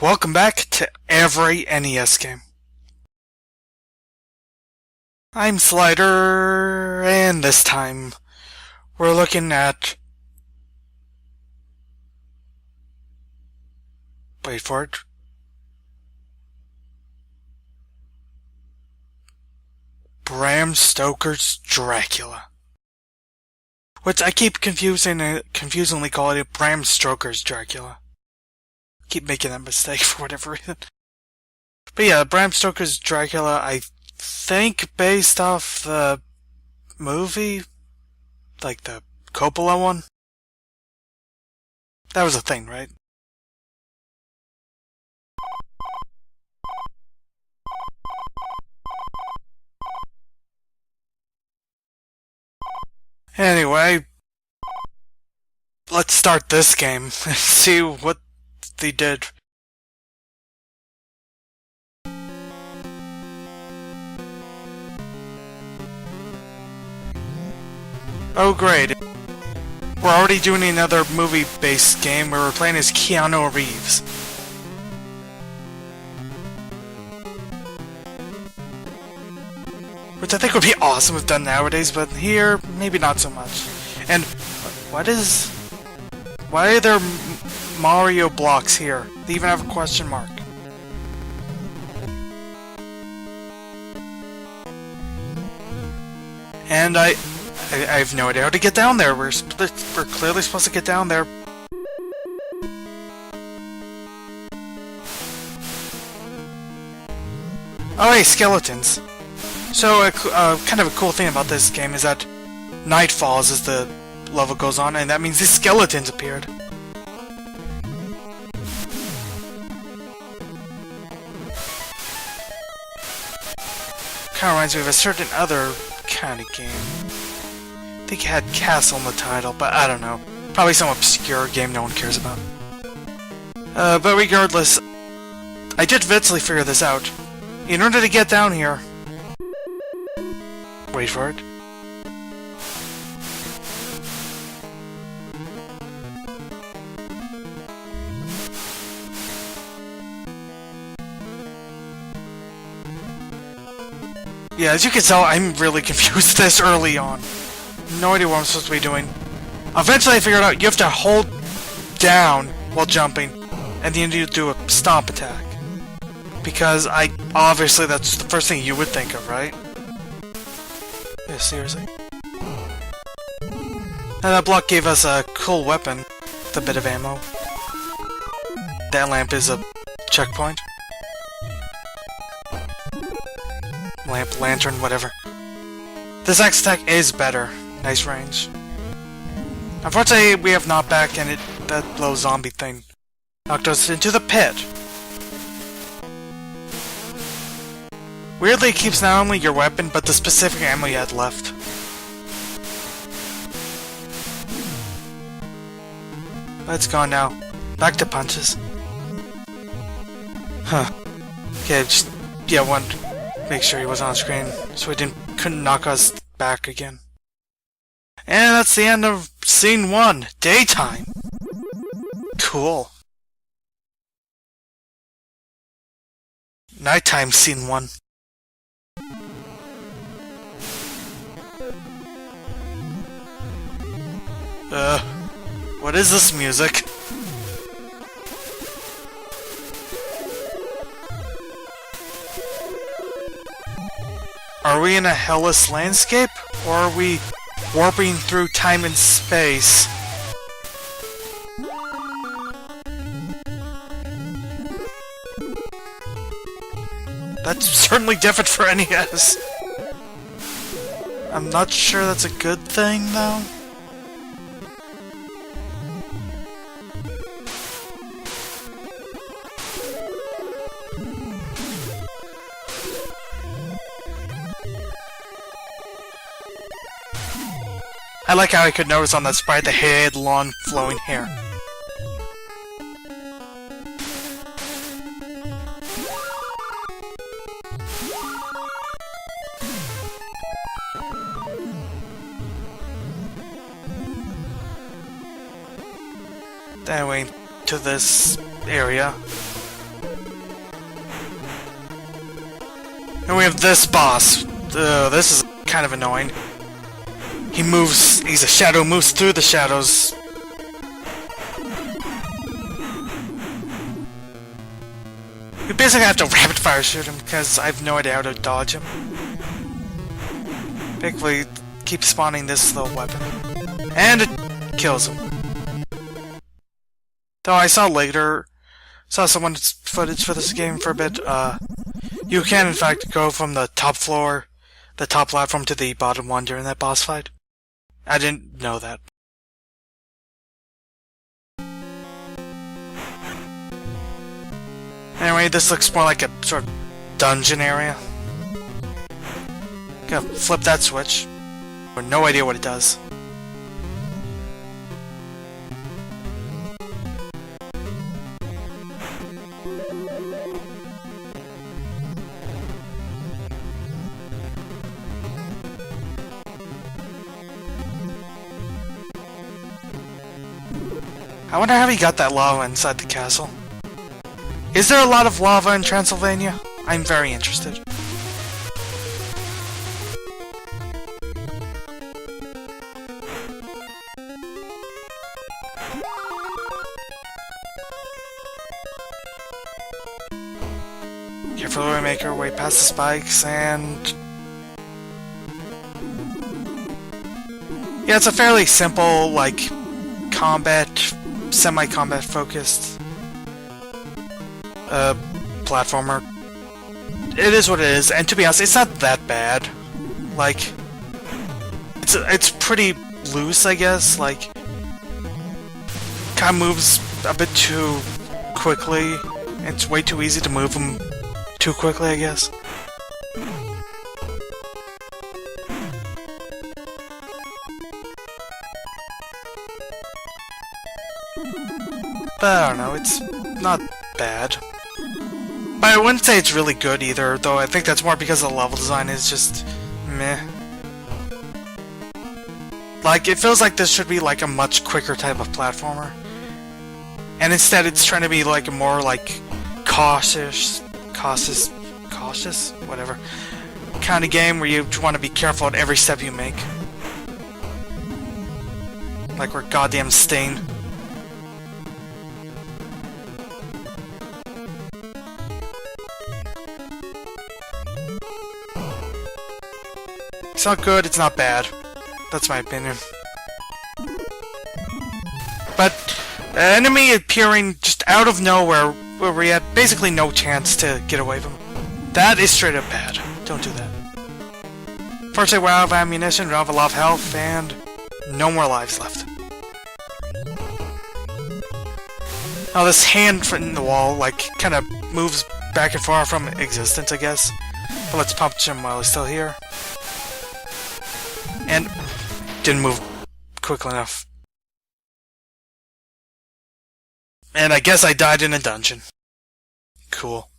Welcome back to every NES game. I'm Slider, and this time we're looking at... Wait for it. Bram Stoker's Dracula. Which I keep confusingly calling it Bram Stoker's Dracula. Keep making that mistake for whatever reason. But yeah, Bram Stoker's Dracula, I think based off the movie, like the Coppola one. That was a thing, right? Anyway, let's start this game and see what they did. Oh great, we're already doing another movie-based game where we're playing as Keanu Reeves. Which I think would be awesome if done nowadays, but here, maybe not so much. And why are there Mario blocks here? They even have a question mark. And I have no idea how to get down there. We're clearly supposed to get down there. Oh hey, skeletons. So, kind of a cool thing about this game is that night falls as the level goes on, and that means these skeletons appeared. Kinda reminds me of a certain other kind of game. I think it had Castle in the title, but I don't know. Probably some obscure game no one cares about. But regardless, I did eventually figure this out. In order to get down here... Wait for it. Yeah, as you can tell, I'm really confused this early on. No idea what I'm supposed to be doing. Eventually I figured out you have to hold down while jumping, and then you do a stomp attack. Because obviously that's the first thing you would think of, right? Yeah, seriously. And that block gave us a cool weapon with a bit of ammo. That lamp is a checkpoint. Lamp, lantern, whatever. This axe attack is better. Nice range. Unfortunately, we have knockback and that little zombie thing knocked us into the pit. Weirdly, it keeps not only your weapon, but the specific ammo you had left. Let's go now. Back to punches. Huh. Okay, make sure he was on screen, so he couldn't knock us back again. And that's the end of Scene 1, Daytime. Cool. Nighttime, Scene 1. What is this music? Are we in a hellish landscape? Or are we warping through time and space? That's certainly different for NES. I'm not sure that's a good thing, though. I like how I could notice on that sprite the head, long, flowing hair. Anyway, to this area. And we have this boss. This is kind of annoying. He moves, he's a shadow, moves through the shadows. You basically have to rapid fire shoot him because I have no idea how to dodge him. Basically, keep spawning this little weapon. And it kills him. Though I saw someone's footage for this game for a bit, you can in fact go from the top floor, the top platform, to the bottom one during that boss fight. I didn't know that. Anyway, this looks more like a sort of dungeon area. Gonna flip that switch. I have no idea what it does. I wonder how he got that lava inside the castle. Is there a lot of lava in Transylvania? I'm very interested. Carefully we make our way past the spikes and... yeah, it's a fairly simple, like, semi-combat focused platformer. It is what it is, and to be honest, it's not that bad. Like, it's pretty loose, I guess. Like, kind of moves a bit too quickly. It's way too easy to move them too quickly, I guess. But I don't know, it's not bad. But I wouldn't say it's really good either, though I think that's more because the level design is just meh. Like, it feels like this should be like a much quicker type of platformer. And instead it's trying to be like a more like cautious, whatever, kind of game where you want to be careful at every step you make. Like we're goddamn Stain. It's not good, it's not bad. That's my opinion. But an enemy appearing just out of nowhere where we had basically no chance to get away from him. That is straight up bad. Don't do that. Fortunately, we're out of ammunition, we don't have a lot of health, and no more lives left. Now this hand in the wall, like, kind of moves back and forth from existence, I guess. But let's punch him while he's still here. And didn't move quickly enough. And I guess I died in a dungeon. Cool.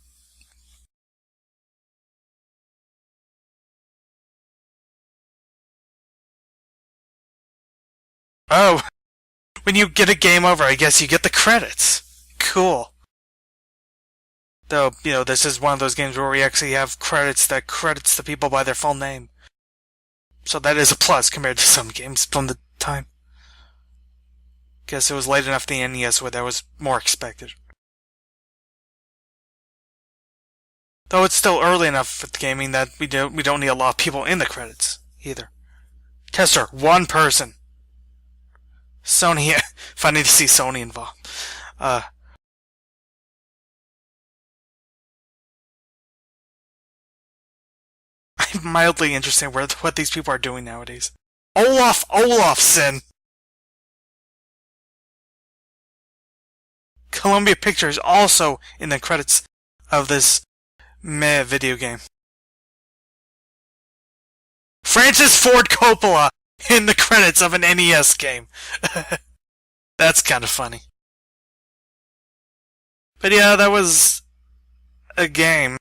Oh, when you get a game over, I guess you get the credits. Cool. Though, you know, this is one of those games where we actually have credits that credits the people by their full name. So that is a plus compared to some games from the time. Guess it was late enough in the NES where that was more expected. Though it's still early enough with gaming that we don't need a lot of people in the credits either. Tester, one person. Sony, funny to see Sony involved. I'm mildly interested in what these people are doing nowadays. Olaf Olafsson! Columbia Pictures also in the credits of this meh video game. Francis Ford Coppola in the credits of an NES game. That's kind of funny. But yeah, that was a game.